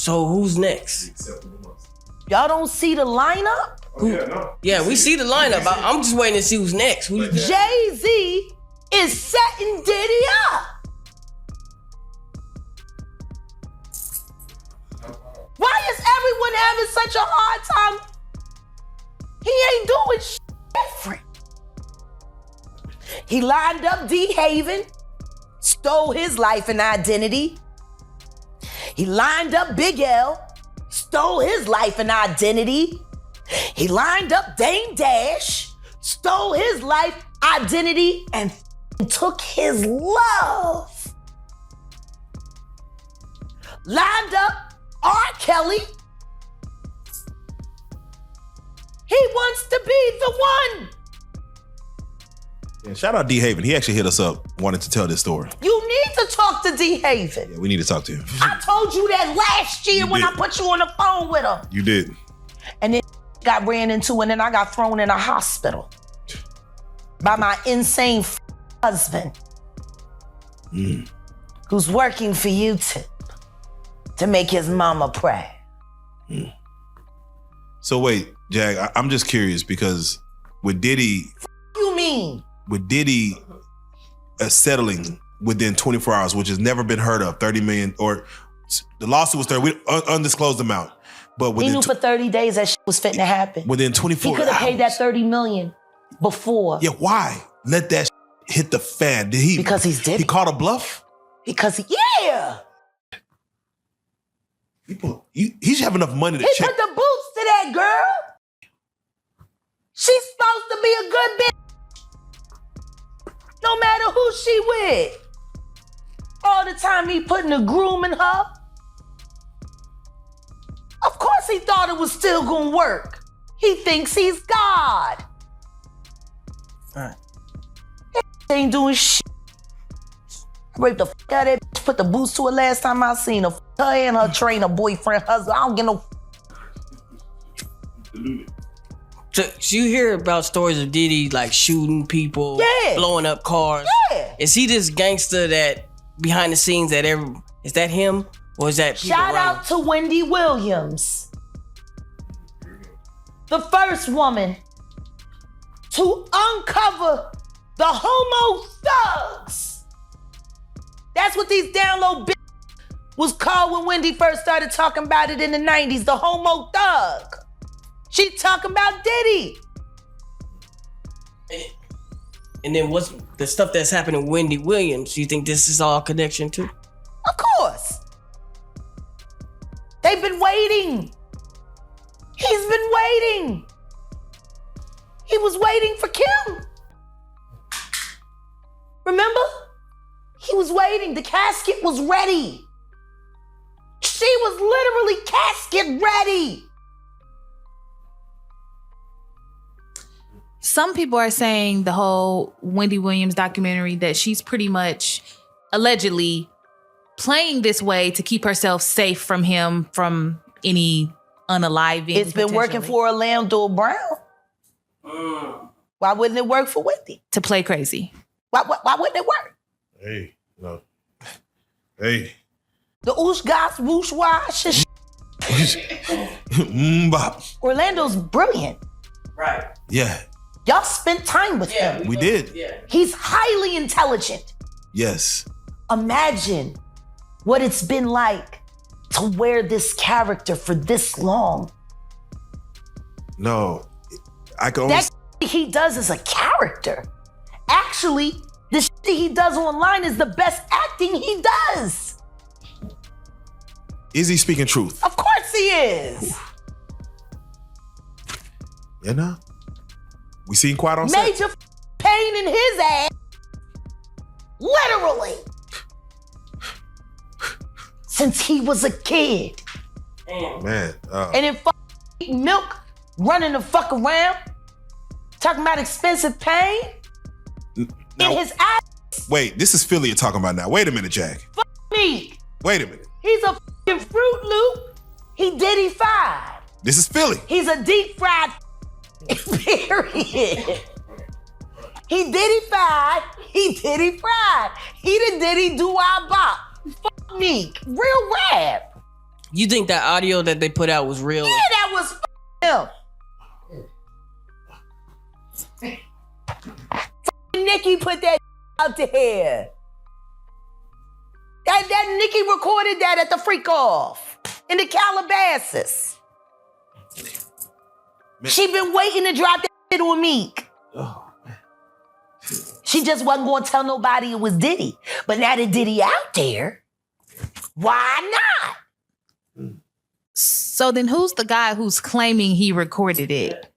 So who's next? Y'all don't see the lineup? Yeah, we see the lineup. I'm just waiting to see who's next. Jay-Z is setting Diddy up. Why is everyone having such a hard time? He ain't doing shit different. He lined up D. Haven, stole his life and identity. He lined up Big L, stole his life and identity. He lined up Dame Dash, stole his life, identity, and took his love. Lined up R. Kelly. He wants to be the one. Yeah, shout out D. Haven. He actually hit us up, wanted to tell this story. You need to talk to D. Haven. Yeah, we need to talk to him. I told you that last year when I put you on the phone with him. You did. And then got ran into and then I got thrown in a hospital by my insane husband who's working for YouTube to make his mama proud. So wait, Jag, I'm just curious because with Diddy... you mean? With Diddy settling within 24 hours, which has never been heard of, 30 million, or the lawsuit was 30, undisclosed amount. But he knew for 30 days that shit was fitting to happen. Within 24 hours. He could have paid that 30 million before. Yeah, why? Let that hit the fan. Did he? Because he's Diddy. He called a bluff? Because yeah. He should have enough money to he check. Put the boots to that girl. She's supposed to be a good bitch. No matter who she with. All the time he putting a groom in her. Of course he thought it was still gonna work. He thinks he's God. Right. He ain't doing shit. I raped the fuck out of that bitch, put the boots to her last time I seen her. Her and her trainer, boyfriend, husband. I don't get no. So you hear about stories of Diddy like shooting people, blowing up cars. Yeah. Is he this gangster that behind the scenes that is that him or is that people Shout running? out to Wendy Williams, the first woman to uncover the homo thugs. That's what these down low bitches was called when Wendy first started talking about it in the 90s, the homo thug. She talking about Diddy. And then what's the stuff that's happening with Wendy Williams? You think this is all connection too? Of course. They've been waiting. He's been waiting. He was waiting for Kim. Remember? He was waiting. The casket was ready. She was literally casket ready. Some people are saying the whole Wendy Williams documentary that she's pretty much allegedly playing this way to keep herself safe from him, from any unaliving. It's been working for Orlando Brown. Why wouldn't it work for Wendy? To play crazy. Why wouldn't it work? Hey, no. Hey. The oosh goss, whoosh wash. Orlando's brilliant. Right. Yeah. Y'all spent time with him. We did. Yeah. He's highly intelligent. Yes. Imagine what it's been like to wear this character for this long. No. I can only... That he does is a character. Actually, the shit he does online is the best acting he does. Is he speaking truth? Of course he is. You know? We seen Quiet on set. Major pain in his ass. Literally. Since he was a kid. Man. And then eating milk, running the fuck around, talking about expensive pain Now, in his ass. Wait, this is Philly you're talking about now. Wait a minute, Jack. Fuck me. Wait a minute. He's a fucking Fruit Loop. He Diddy fried. This is Philly. He's a deep fried period. He Diddy fried. He Diddy fried. He the Diddy do our bop. Fuck me. Real rap. You think that audio that they put out was real? Yeah, that was him. Nicki put that out there. That Nicki recorded that at the freak off in the Calabasas. Man. She been waiting to drop that shit on Meek. Oh, man. She just wasn't going to tell nobody it was Diddy. But now that Diddy out there, why not? So then who's the guy who's claiming he recorded it?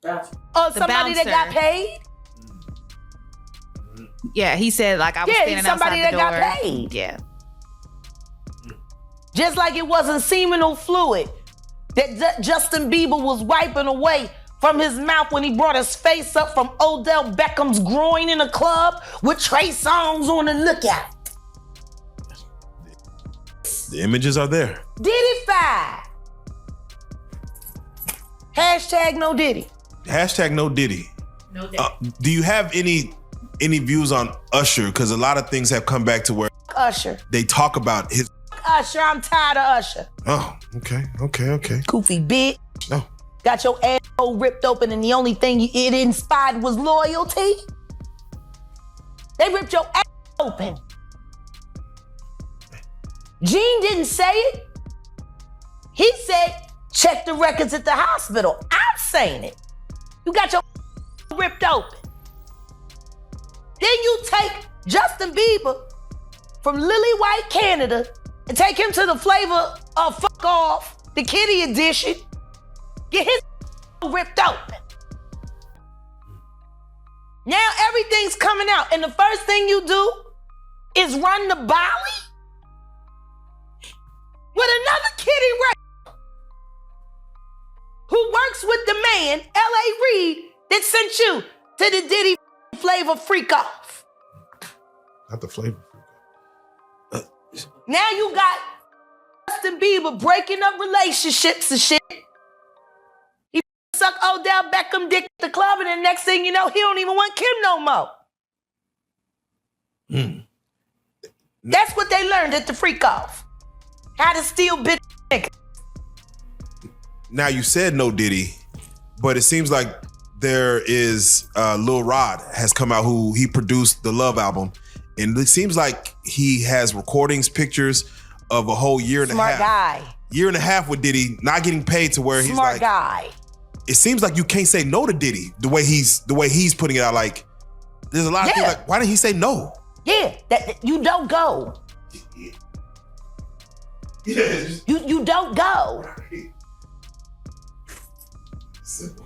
Oh, somebody that got paid? Yeah, he said like I was standing somebody outside the door. that got paid. Yeah. Just like it wasn't seminal fluid that Justin Bieber was wiping away from his mouth when he brought his face up from Odell Beckham's groin in a club with Trey Songz on the lookout. The images are there. Diddy-fied. Hashtag no Diddy. Hashtag no Diddy. No Diddy. Do you have any views on Usher? Because a lot of things have come back to where Usher. they talk about his. Usher, I'm tired of Usher. Oh, okay. Goofy bitch. Oh. Got your asshole ripped open and the only thing it inspired was loyalty? They ripped your ass open. Gene didn't say it. He said, check the records at the hospital. I'm saying it. You got your ripped open. Then you take Justin Bieber from Lily White, Canada, and take him to the flavor of Fuck Off, the kiddie edition. Get his ripped open. Now everything's coming out, and the first thing you do is run the Bali with another kiddie rapper who works with the man, L.A. Reid, that sent you to the Diddy flavor freak off. Not the flavor. Now you got Justin Bieber breaking up relationships and shit. He suck Odell Beckham dick at the club, and the next thing you know, he don't even want Kim no more. That's what they learned at the freak off. How to steal bitch niggas. Now you said no Diddy, but it seems like there is Lil Rod has come out who he produced the Love album. And it seems like he has recordings, pictures of a whole year and a half. Smart guy. Year and a half with Diddy, not getting paid to where he's Smart like. guy. It seems like you can't say no to Diddy the way he's putting it out. Like, there's a lot of things like, why didn't he say no? Yeah, that you don't go. You don't go.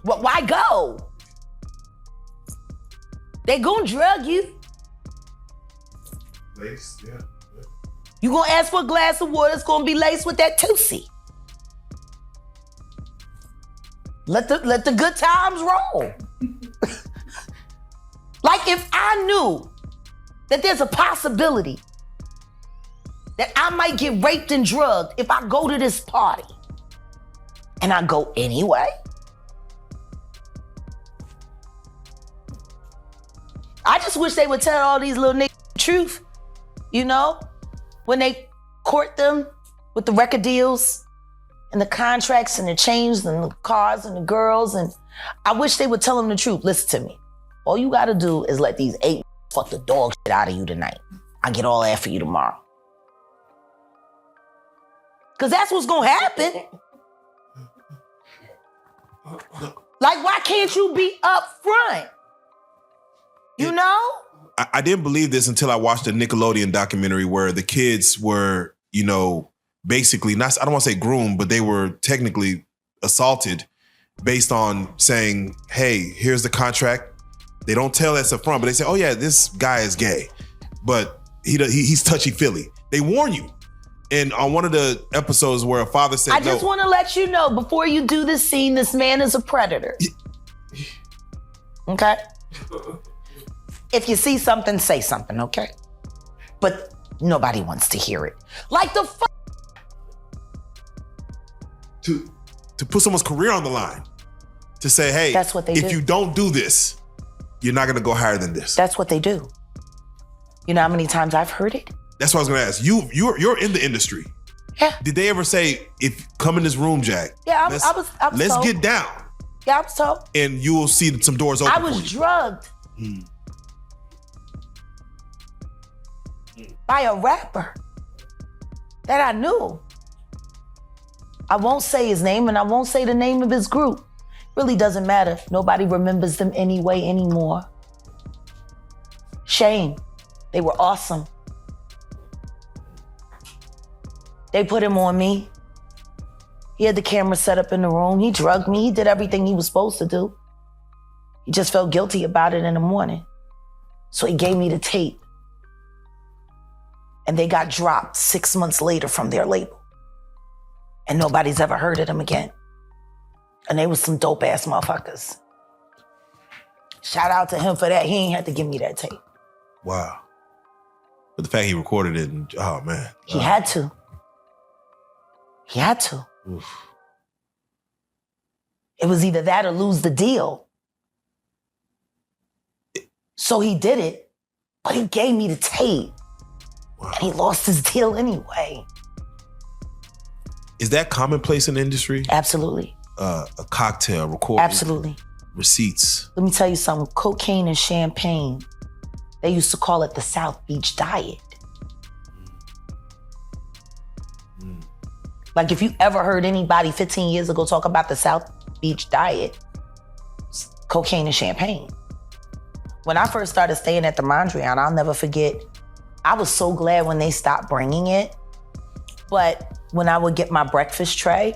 Why go? They gonna drug you. Lace, yeah. You gonna ask for a glass of water, it's gonna be laced with that Tootsie. Let the good times roll. Like if I knew that there's a possibility that I might get raped and drugged if I go to this party, and I go anyway, I just wish they would tell all these little niggas the truth. You know, when they court them with the record deals and the contracts and the chains and the cars and the girls, and I wish they would tell them the truth. Listen to me. All you gotta do is let these 8 fuck the dog shit out of you tonight. I'll get all that for you tomorrow. Cause that's what's gonna happen. Like, why can't you be up front? You know? I didn't believe this until I watched a Nickelodeon documentary where the kids were, you know, basically, not, I don't want to say groomed, but they were technically assaulted based on saying, hey, here's the contract. They don't tell us up front, but they say, oh yeah, this guy is gay, but he's touchy-feely. They warn you. And on one of the episodes where a father said, I just want to let you know, before you do this scene, this man is a predator. Okay? If you see something, say something, okay? But nobody wants to hear it. Like the to put someone's career on the line. To say, hey, that's what they if do. you don't do this, you're not gonna go higher than this. That's what they do. You know how many times I've heard it? That's what I was gonna ask. You're in the industry. Yeah. Did they ever say, "If come in this room, Jack"? Yeah, let's, I was let's told. get down. Yeah, I was told. And you will see some doors open. I was for you. drugged by a rapper that I knew. I won't say his name and I won't say the name of his group. Really doesn't matter. Nobody remembers them anyway anymore. Shame. They were awesome. They put him on me. He had the camera set up in the room. He drugged me. He did everything he was supposed to do. He just felt guilty about it in the morning. So he gave me the tape. And they got dropped 6 months later from their label. And nobody's ever heard of them again. And they was some dope ass motherfuckers. Shout out to him for that. He ain't had to give me that tape. Wow. But the fact he recorded it, and, oh man. He had to. He had to. Oof. It was either that or lose the deal. So he did it, but he gave me the tape. Wow. And he lost his deal anyway. Is that commonplace in the industry? Absolutely. A cocktail, recording. Absolutely. Receipts. Let me tell you something. Cocaine and champagne, they used to call it the South Beach diet. Like if you ever heard anybody 15 years ago talk about the South Beach diet, cocaine and champagne. When I first started staying at the Mondrian, I'll never forget, I was so glad when they stopped bringing it. But when I would get my breakfast tray,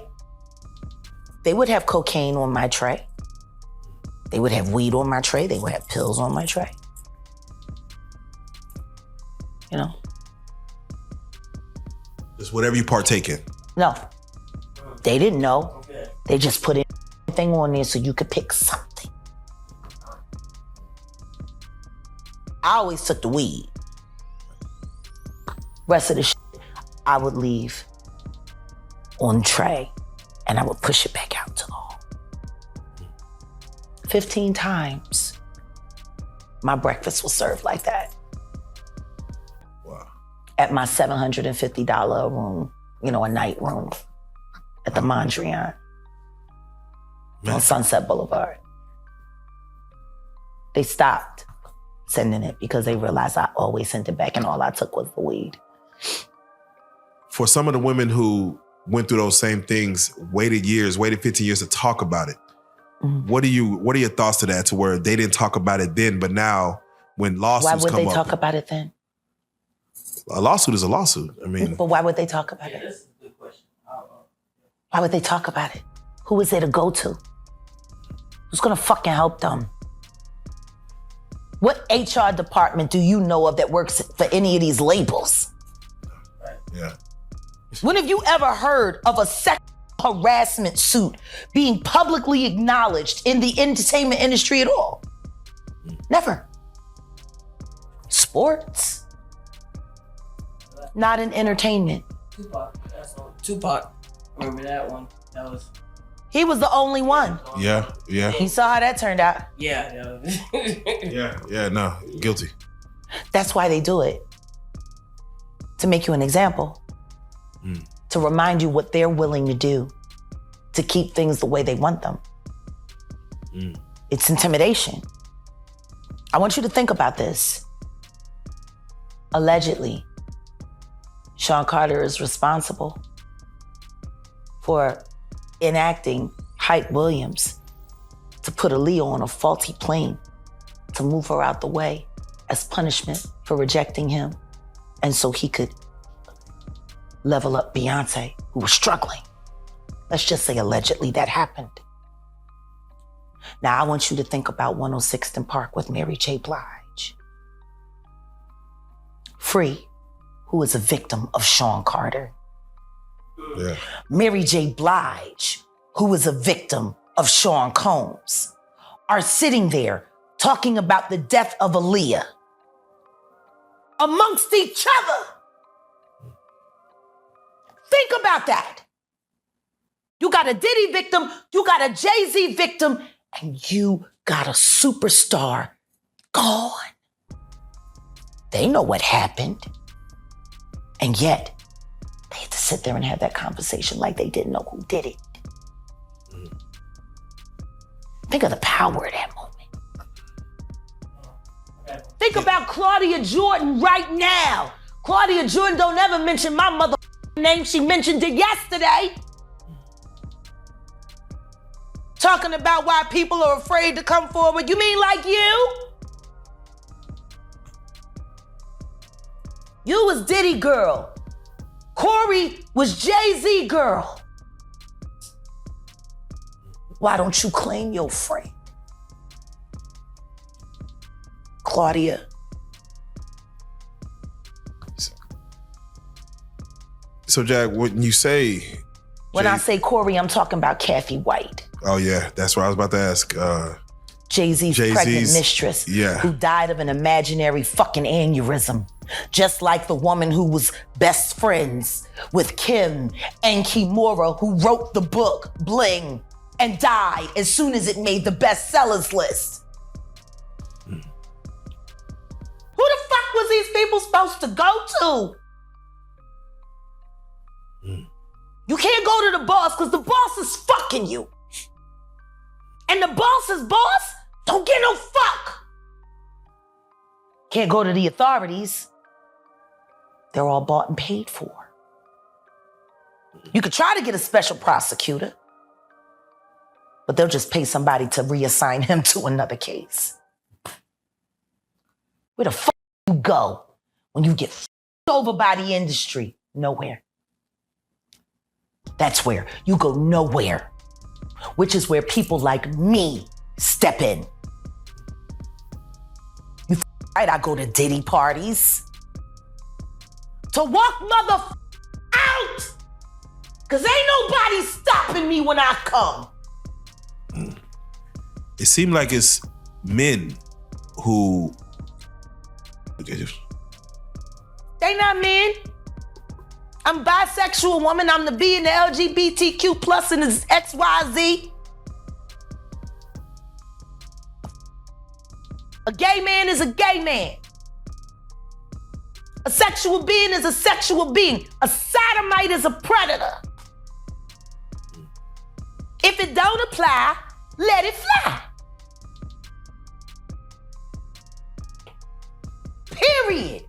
they would have cocaine on my tray. They would have weed on my tray. They would have pills on my tray. You know? Just whatever you partake in. No, they didn't know. They just put anything on there so you could pick something. I always took the weed. Rest of the shit, I would leave on tray and I would push it back out to the hall. 15 times, my breakfast was served like that. Wow. At my $750 room. You know, a night room at the Mondrian on Sunset Boulevard. They stopped sending it because they realized I always sent it back and all I took was the weed. For some of the women who went through those same things, waited 15 years to talk about it, what are your thoughts to that, to where they didn't talk about it then, but now when lawsuits come up? Why would they talk about it then? A lawsuit is a lawsuit. I mean, but why would they talk about it? This is a good question. Why would they talk about it? Who is there to go to? Who's gonna fucking help them? What HR department do you know of that works for any of these labels? yeah. When have you ever heard of a sexual harassment suit being publicly acknowledged in the entertainment industry at all? Never. Sports? Not in entertainment. Tupac. Remember that one? That was. He was the only one. Yeah. You saw how that turned out. Yeah. No, guilty. That's why they do it. To make you an example. To remind you what they're willing to do to keep things the way they want them. It's intimidation. I want you to think about this. Allegedly, Sean Carter is responsible for enacting Hype Williams to put Aaliyah on a faulty plane to move her out the way as punishment for rejecting him, and so he could level up Beyonce, who was struggling. Let's just say allegedly that happened. Now I want you to think about 106th and Park with Mary J. Blige. Free, who is a victim of Sean Carter. Yeah. Mary J. Blige, who is a victim of Sean Combs, are sitting there talking about the death of Aaliyah amongst each other. Think about that. You got a Diddy victim, you got a Jay-Z victim, and you got a superstar gone. They know what happened. And yet, They had to sit there and have that conversation like they didn't know who did it. Think of the power of that moment. Think about Claudia Jordan right now. Claudia Jordan don't ever mention my mother name. She mentioned it yesterday. Talking about why people are afraid to come forward. You mean like you? You was Diddy girl. Corey was Jay-Z girl. Why don't you claim your friend? Claudia. So, Jack, when you say... When I say Corey, I'm talking about Kathy White. Oh, yeah. That's what I was about to ask. Jay-Z's pregnant mistress, who died of an imaginary fucking aneurysm. Just like the woman who was best friends with Kim and Kimura, who wrote the book, Bling, and died as soon as it made the bestsellers list. Who the fuck was these people supposed to go to? You can't go to the boss because the boss is fucking you. And the boss's boss don't get no fuck. Can't go to the authorities. They're all bought and paid for. You could try to get a special prosecutor, but they'll just pay somebody to reassign him to another case. Where the fuck you go when you get fucked over by the industry? Nowhere. That's where you go nowhere, which is where people like me step in. You right, I go to Diddy parties to walk mother out, cause ain't nobody stopping me when I come. It seemed like it's men who... They not men. I'm a bisexual woman. I'm the B in the LGBTQ plus and the XYZ. A gay man is a gay man. A sexual being is a sexual being. A sodomite is a predator. If it don't apply, let it fly. Period.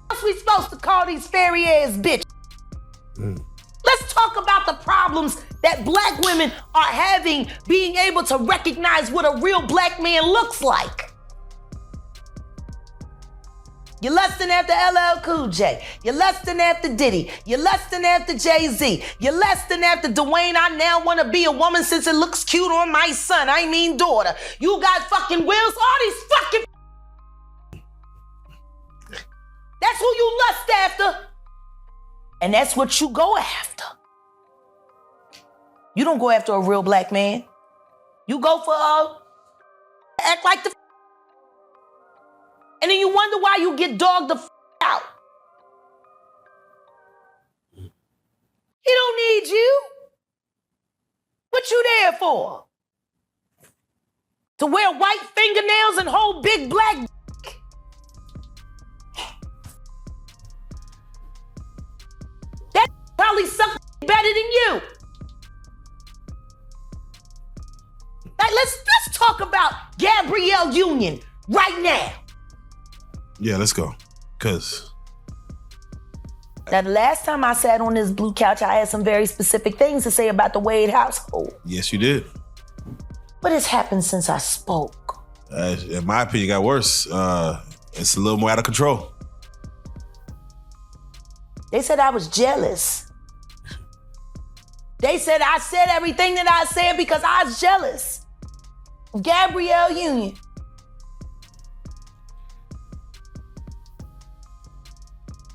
What's we supposed to call these fairy ass bitches? Let's talk about the problems that black women are having being able to recognize what a real black man looks like. You're lusting after LL Cool J. You're lusting after Diddy. You're lusting after Jay-Z. You're lusting after Dwayne. I now want to be a woman since it looks cute on my son. I mean daughter. You got fucking wills. All these fucking... That's who you lust after. And that's what you go after. You don't go after a real black man. You go for act like the... And then you wonder why you get dogged the out. He don't need you. What you there for? To wear white fingernails and hold big black dick? That probably suck better than you. Like, let's talk about Gabrielle Union right now. Yeah, let's go. Cause now, the last time I sat on this blue couch, I had some very specific things to say about the Wade household. Yes, you did. What has happened since I spoke? In my opinion, it got worse. It's a little more out of control. They said I was jealous. They said I said everything that I said because I was jealous of Gabrielle Union.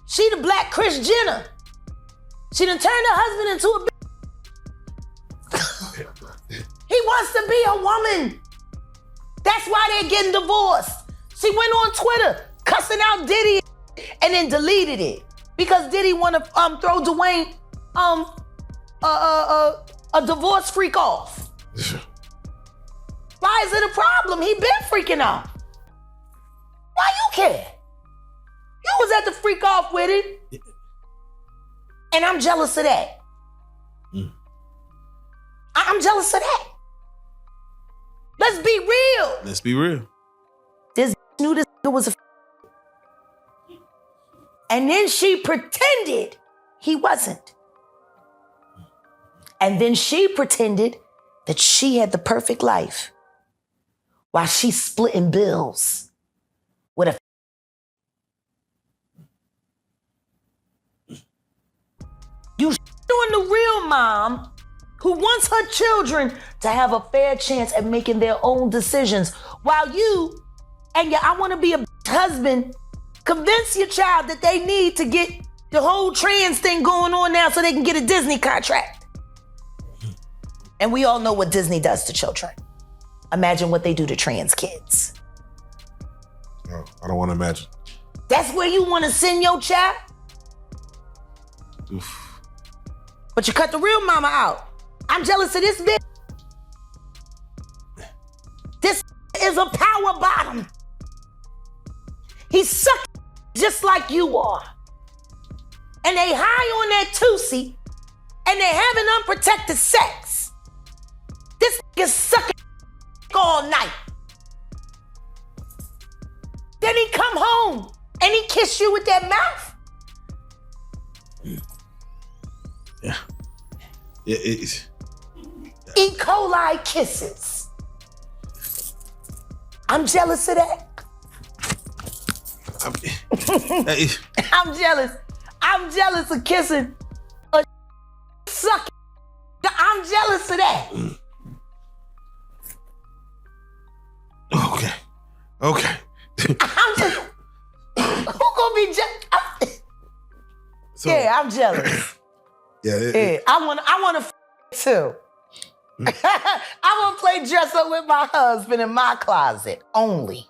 She the black Kris Jenner. She done turned her husband into a He wants to be a woman. That's why they're getting divorced. She went on Twitter cussing out Diddy and then deleted it because Diddy want to throw Dwayne a divorce freak off. Why is it a problem? He been freaking off. Why you care? You was at the freak off with it. And I'm jealous of that. I'm jealous of that. Let's be real. Let's be real. This knew this was a and then she pretended he wasn't. And then she pretended that she had the perfect life while she's splitting bills with a you doing the real mom who wants her children to have a fair chance at making their own decisions while you and your I want to be a husband convince your child that they need to get the whole trans thing going on now so they can get a Disney contract. And we all know what Disney does to children. Imagine what they do to trans kids. Oh, I don't want to imagine. That's where you want to send your child? Oof. But you cut the real mama out. I'm jealous of this bitch. This is a power bottom. He's sucking just like you are. And they high on that Tootsie and they having unprotected sex. This is sucking all night. Then he come home and he kiss you with that mouth. Yeah. It, E. coli kisses. I'm jealous of that. I'm jealous. I'm jealous of kissing a sucking. I'm jealous of that. Okay. I'm just. Who gonna be jealous? So, Yeah, I'm jealous. Yeah. I want to too. I want to play dress up with my husband in my closet only.